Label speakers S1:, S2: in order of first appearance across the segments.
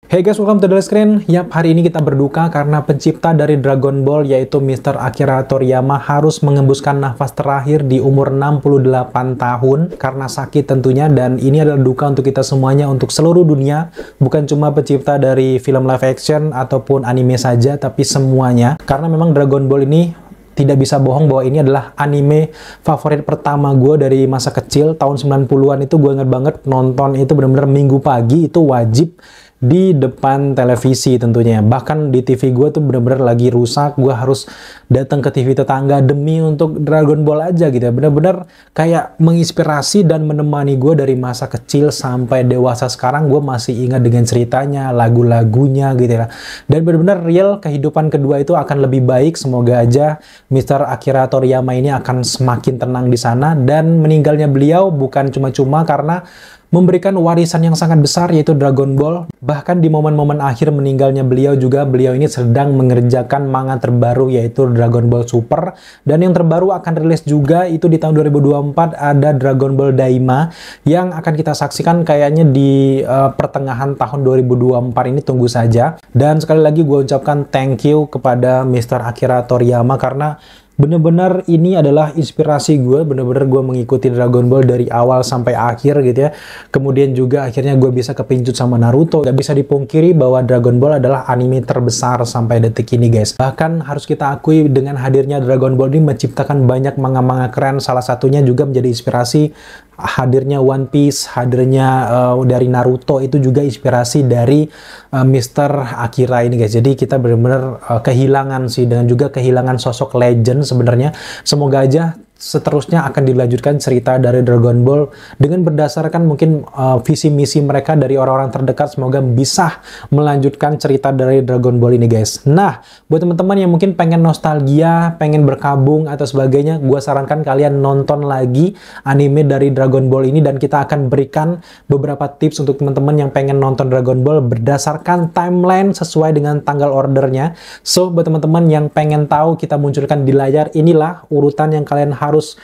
S1: Hey guys, welcome to The Screen. Yap, hari ini kita berduka karena pencipta dari Dragon Ball yaitu Mr. Akira Toriyama harus mengembuskan nafas terakhir di umur 68 tahun karena sakit tentunya, dan ini adalah duka untuk kita semuanya, untuk seluruh dunia, bukan cuma pencipta dari film live action ataupun anime saja, tapi semuanya. Karena memang Dragon Ball ini tidak bisa bohong bahwa ini adalah anime favorit pertama gue dari masa kecil. Tahun 90-an itu gue inget banget nonton itu bener-bener minggu pagi itu wajib di depan televisi tentunya. Bahkan di TV gue tuh bener-bener lagi rusak, gue harus datang ke TV tetangga demi untuk Dragon Ball aja gitu ya. Bener-bener kayak menginspirasi dan menemani gue dari masa kecil sampai dewasa sekarang. Gue masih ingat dengan ceritanya, lagu-lagunya gitu ya. Dan bener-bener real kehidupan kedua itu akan lebih baik. Semoga aja Mr. Akira Toriyama ini akan semakin tenang di sana, dan meninggalnya beliau bukan cuma-cuma karena memberikan warisan yang sangat besar yaitu Dragon Ball. Bahkan di momen-momen akhir meninggalnya beliau juga, beliau ini sedang mengerjakan manga terbaru yaitu Dragon Ball Super, dan yang terbaru akan rilis juga itu di tahun 2024 ada Dragon Ball Daima yang akan kita saksikan kayaknya di pertengahan tahun 2024 ini, tunggu saja. Dan sekali lagi gue ucapkan thank you kepada Mr. Akira Toriyama karena bener-bener ini adalah inspirasi gue, bener-bener gue mengikuti Dragon Ball dari awal sampai akhir gitu ya. Kemudian juga akhirnya gue bisa kepincut sama Naruto. Gak bisa dipungkiri bahwa Dragon Ball adalah anime terbesar sampai detik ini guys. Bahkan harus kita akui dengan hadirnya Dragon Ball ini menciptakan banyak manga-manga keren. Salah satunya juga menjadi inspirasi hadirnya One Piece, hadirnya dari Naruto itu juga inspirasi dari Mr. Akira ini guys. Jadi kita benar-benar kehilangan sih, dengan juga kehilangan sosok legend sebenarnya. Semoga aja seterusnya akan dilanjutkan cerita dari Dragon Ball dengan berdasarkan mungkin visi misi mereka dari orang-orang terdekat. Semoga bisa melanjutkan cerita dari Dragon Ball ini guys. Nah, buat teman-teman yang mungkin pengen nostalgia, pengen berkabung atau sebagainya, gue sarankan kalian nonton lagi anime dari Dragon Ball ini, dan kita akan berikan beberapa tips untuk teman-teman yang pengen nonton Dragon Ball berdasarkan timeline sesuai dengan tanggal ordernya. So, buat teman-teman yang pengen tahu, kita munculkan di layar, inilah urutan yang kalian harus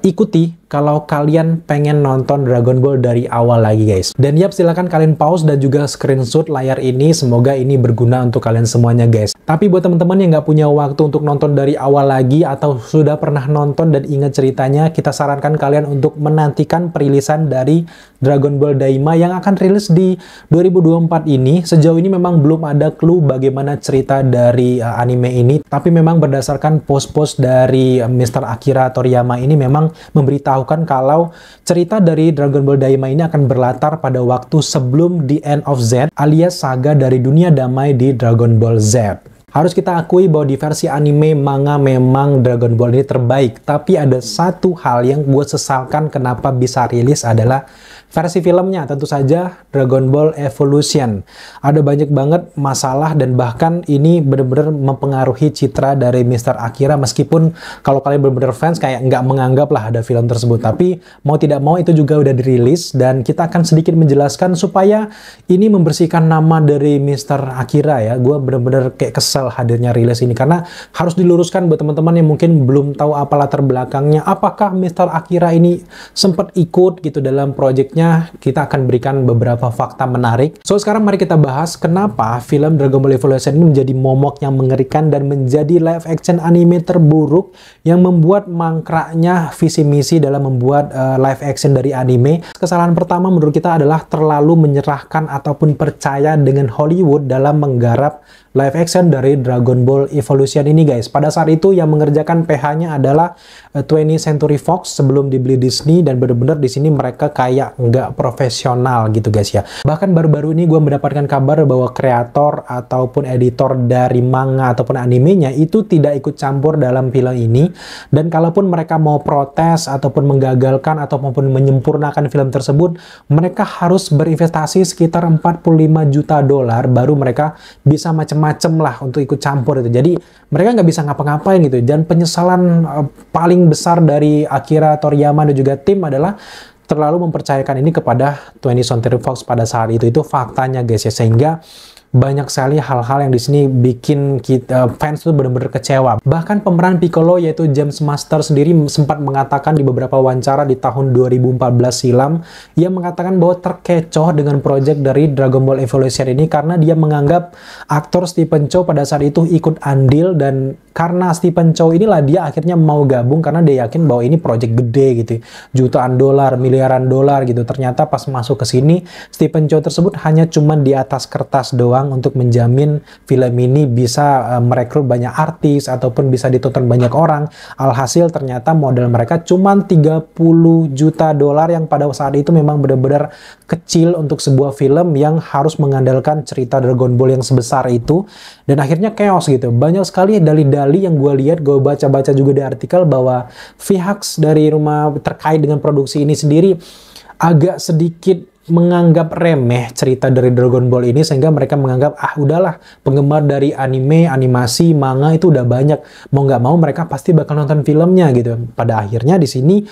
S1: ikuti kalau kalian pengen nonton Dragon Ball dari awal lagi guys. Dan yap, silahkan kalian pause dan juga screenshot layar ini. Semoga ini berguna untuk kalian semuanya guys. Tapi buat teman-teman yang nggak punya waktu untuk nonton dari awal lagi atau sudah pernah nonton dan ingat ceritanya, kita sarankan kalian untuk menantikan perilisan dari Dragon Ball Daima yang akan rilis di 2024 ini. Sejauh ini memang belum ada clue bagaimana cerita dari anime ini, tapi memang berdasarkan post-post dari Mr. Akira Toriyama ini memang memberitahukan kalau cerita dari Dragon Ball Daima ini akan berlatar pada waktu sebelum The End of Z, alias saga dari dunia damai di Dragon Ball Z. Harus kita akui bahwa di versi anime manga memang Dragon Ball ini terbaik, tapi ada satu hal yang gue sesalkan kenapa bisa rilis adalah versi filmnya. Tentu saja Dragon Ball Evolution. Ada banyak banget masalah, dan bahkan ini benar-benar mempengaruhi citra dari Mr. Akira, meskipun kalau kalian benar-benar fans kayak nggak menganggap lah ada film tersebut. Tapi mau tidak mau itu juga udah dirilis, dan kita akan sedikit menjelaskan supaya ini membersihkan nama dari Mr. Akira ya. Gue benar-benar kayak kesel hadirnya rilis ini, karena harus diluruskan buat teman-teman yang mungkin belum tahu apa latar belakangnya. Apakah Mr. Akira ini sempat ikut gitu dalam proyeknya? Kita akan berikan beberapa fakta menarik. So, sekarang mari kita bahas kenapa film Dragon Ball Evolution ini menjadi momok yang mengerikan dan menjadi live action anime terburuk yang membuat mangkraknya visi misi dalam membuat live action dari anime. Kesalahan pertama menurut kita adalah terlalu menyerahkan ataupun percaya dengan Hollywood dalam menggarap live action dari Dragon Ball Evolution ini guys. Pada saat itu yang mengerjakan PH-nya adalah 20th Century Fox sebelum dibeli Disney, dan benar-benar di sini mereka kayak nggak profesional gitu guys ya. Bahkan baru-baru ini gue mendapatkan kabar bahwa kreator ataupun editor dari manga ataupun animenya itu tidak ikut campur dalam film ini, dan kalaupun mereka mau protes ataupun menggagalkan ataupun menyempurnakan film tersebut, mereka harus berinvestasi sekitar 45 juta dolar baru mereka bisa macam-macam lah untuk ikut campur itu. Jadi mereka nggak bisa ngapa-ngapain gitu. Dan penyesalan paling besar dari Akira Toriyama dan juga tim adalah terlalu mempercayakan ini kepada 20th Century Fox pada saat itu. Itu faktanya guys ya. Sehingga banyak sekali hal-hal yang di sini bikin kita fans tuh bener-bener kecewa. Bahkan pemeran Piccolo yaitu James Master sendiri sempat mengatakan di beberapa wawancara di tahun 2014 silam, ia mengatakan bahwa terkecoh dengan proyek dari Dragon Ball Evolution ini karena dia menganggap aktor Stephen Chow pada saat itu ikut andil, dan karena Stephen Chow inilah dia akhirnya mau gabung karena dia yakin bahwa ini proyek gede gitu, jutaan dolar, miliaran dolar gitu. Ternyata pas masuk ke sini, Stephen Chow tersebut hanya cuman di atas kertas doang untuk menjamin film ini bisa merekrut banyak artis ataupun bisa ditonton banyak orang. Alhasil ternyata modal mereka cuman 30 juta dolar yang pada saat itu memang benar-benar kecil untuk sebuah film yang harus mengandalkan cerita Dragon Ball yang sebesar itu. Dan akhirnya chaos gitu. Banyak sekali dalih-dalih yang gue lihat, gue baca-baca juga di artikel bahwa pihak dari rumah terkait dengan produksi ini sendiri agak sedikit menganggap remeh cerita dari Dragon Ball ini, sehingga mereka menganggap udahlah, penggemar dari anime, animasi, manga itu udah banyak, mau nggak mau mereka pasti bakal nonton filmnya gitu. Pada akhirnya di sini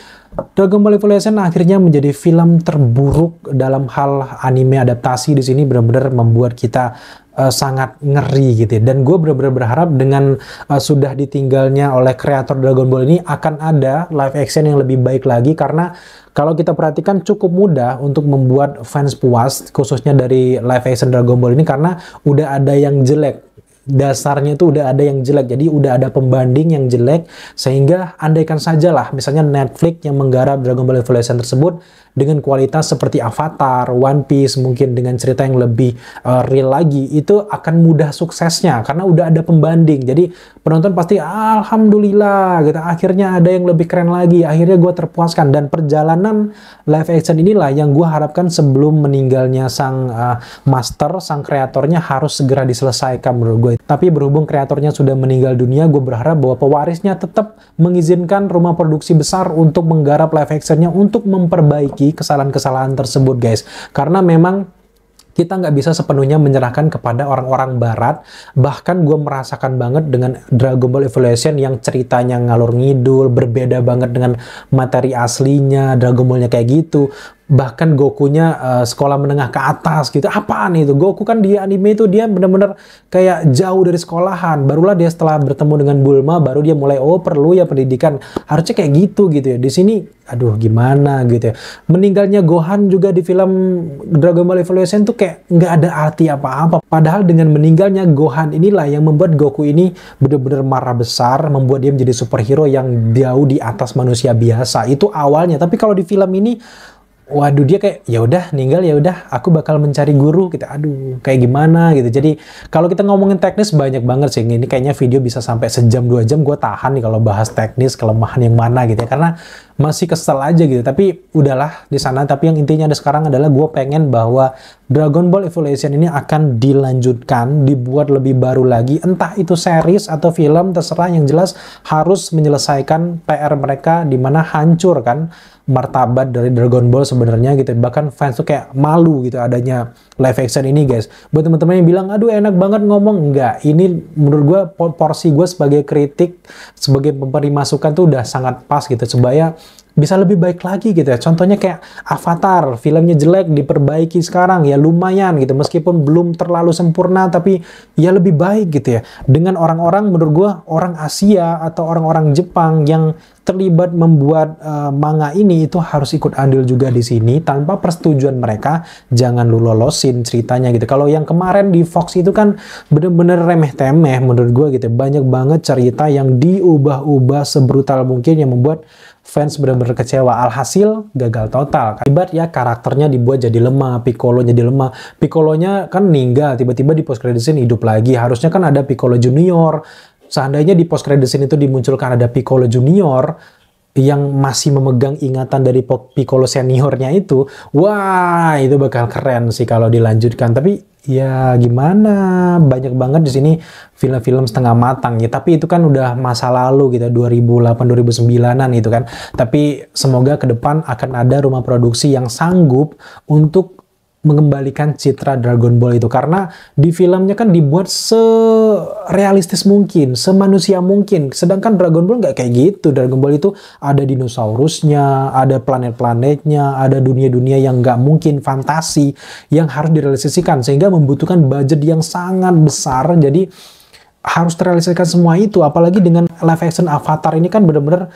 S1: Dragon Ball Evolution akhirnya menjadi film terburuk dalam hal anime adaptasi. Di sini benar-benar membuat kita sangat ngeri gitu ya. Dan gue benar-benar berharap dengan sudah ditinggalnya oleh kreator Dragon Ball ini akan ada live action yang lebih baik lagi, karena kalau kita perhatikan cukup mudah untuk membuat fans puas khususnya dari live action Dragon Ball ini, karena udah ada yang jelek. Dasarnya itu udah ada yang jelek, jadi udah ada pembanding yang jelek, sehingga andaikan sajalah misalnya Netflix yang menggarap Dragon Ball Evolution tersebut dengan kualitas seperti Avatar, One Piece, mungkin dengan cerita yang lebih real lagi, itu akan mudah suksesnya karena udah ada pembanding. Jadi penonton pasti alhamdulillah gitu, akhirnya ada yang lebih keren lagi, akhirnya gue terpuaskan. Dan perjalanan live action inilah yang gue harapkan sebelum meninggalnya sang master, sang kreatornya harus segera diselesaikan menurut gue. Tapi berhubung kreatornya sudah meninggal dunia, gue berharap bahwa pewarisnya tetap mengizinkan rumah produksi besar untuk menggarap live actionnya untuk memperbaiki kesalahan-kesalahan tersebut guys. Karena memang kita nggak bisa sepenuhnya menyerahkan kepada orang-orang barat. Bahkan gue merasakan banget dengan Dragon Ball Evolution yang ceritanya ngalur ngidul, berbeda banget dengan materi aslinya, Dragon Ball-nya kayak gitu. Bahkan Gokunya sekolah menengah ke atas gitu. Apaan itu? Goku kan di anime itu dia bener-bener kayak jauh dari sekolahan. Barulah dia setelah bertemu dengan Bulma, baru dia mulai, oh perlu ya pendidikan. Harusnya kayak gitu gitu ya. Di sini, aduh gimana gitu ya. Meninggalnya Gohan juga di film Dragon Ball Evolution tuh kayak nggak ada arti apa-apa. Padahal dengan meninggalnya Gohan inilah yang membuat Goku ini bener-bener marah besar, membuat dia menjadi superhero yang jauh di atas manusia biasa. Itu awalnya. Tapi kalau di film ini, waduh, dia kayak ya udah ninggal, ya udah aku bakal mencari guru gitu. Aduh, kayak gimana gitu. Jadi kalau kita ngomongin teknis banyak banget sih. Ini kayaknya video bisa sampai sejam 2 jam gue tahan nih kalau bahas teknis kelemahan yang mana gitu ya. Karena masih kesel aja gitu. Tapi udahlah di sana. Tapi yang intinya ada sekarang adalah gue pengen bahwa Dragon Ball Evolution ini akan dilanjutkan, dibuat lebih baru lagi. Entah itu series atau film, terserah, yang jelas harus menyelesaikan PR mereka, dimana hancur kan martabat dari Dragon Ball sebenarnya gitu. Bahkan fans tuh kayak malu gitu adanya live action ini guys. Buat teman-teman yang bilang, aduh enak banget ngomong, enggak. Ini menurut gue porsi gue sebagai kritik, sebagai pemberi masukan tuh udah sangat pas gitu. Supaya bisa lebih baik lagi gitu ya. Contohnya kayak Avatar, filmnya jelek, diperbaiki sekarang ya lumayan gitu. Meskipun belum terlalu sempurna, tapi ya lebih baik gitu ya. Dengan orang-orang, menurut gue orang Asia atau orang-orang Jepang yang terlibat membuat manga ini, itu harus ikut andil juga di sini. Tanpa persetujuan mereka, jangan lu lolosin ceritanya gitu. Kalau yang kemarin di Fox itu kan bener-bener remeh-temeh menurut gue gitu. Banyak banget cerita yang diubah-ubah sebrutal mungkin yang membuat fans benar-benar kecewa. Alhasil gagal total. Akibat ya karakternya dibuat jadi lemah, Piccolo jadi lemah. Piccolonya kan meninggal, tiba-tiba di post credit scene hidup lagi. Harusnya kan ada Piccolo Junior. Seandainya di post credit scene itu dimunculkan ada Piccolo Junior yang masih memegang ingatan dari Piccolo seniornya itu, wah itu bakal keren sih kalau dilanjutkan. Tapi ya gimana, banyak banget di sini film-film setengah matang ya. Tapi itu kan udah masa lalu gitu, 2008-2009an itu kan. Tapi semoga ke depan akan ada rumah produksi yang sanggup untuk mengembalikan citra Dragon Ball itu, karena di filmnya kan dibuat serealistis mungkin, semanusia mungkin. Sedangkan Dragon Ball nggak kayak gitu. Dragon Ball itu ada dinosaurusnya, ada planet-planetnya, ada dunia-dunia yang nggak mungkin, fantasi yang harus direalisasikan, sehingga membutuhkan budget yang sangat besar. Jadi harus terrealisasikan semua itu. Apalagi dengan live action Avatar ini kan benar-benar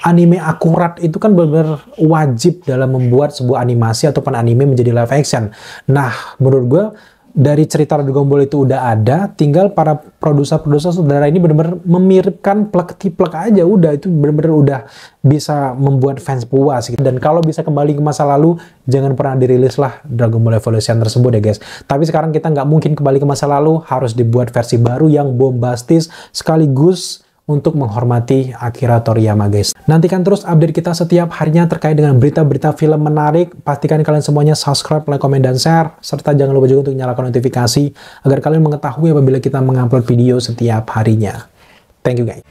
S1: anime akurat, itu kan benar-benar wajib dalam membuat sebuah animasi ataupun anime menjadi live action. Nah, menurut gue dari cerita Dragon Ball itu udah ada, tinggal para produser-produser saudara ini benar-benar memiripkan plek-tiplek aja, udah itu benar-benar udah bisa membuat fans puas gitu. Dan kalau bisa kembali ke masa lalu, jangan pernah dirilis lah Dragon Ball Evolution tersebut ya guys. Tapi sekarang kita nggak mungkin kembali ke masa lalu, harus dibuat versi baru yang bombastis sekaligus untuk menghormati Akira Toriyama guys. Nantikan terus update kita setiap harinya terkait dengan berita-berita film menarik. Pastikan kalian semuanya subscribe, like, komen, dan share. Serta jangan lupa juga untuk nyalakan notifikasi agar kalian mengetahui apabila kita mengupload video setiap harinya. Thank you guys.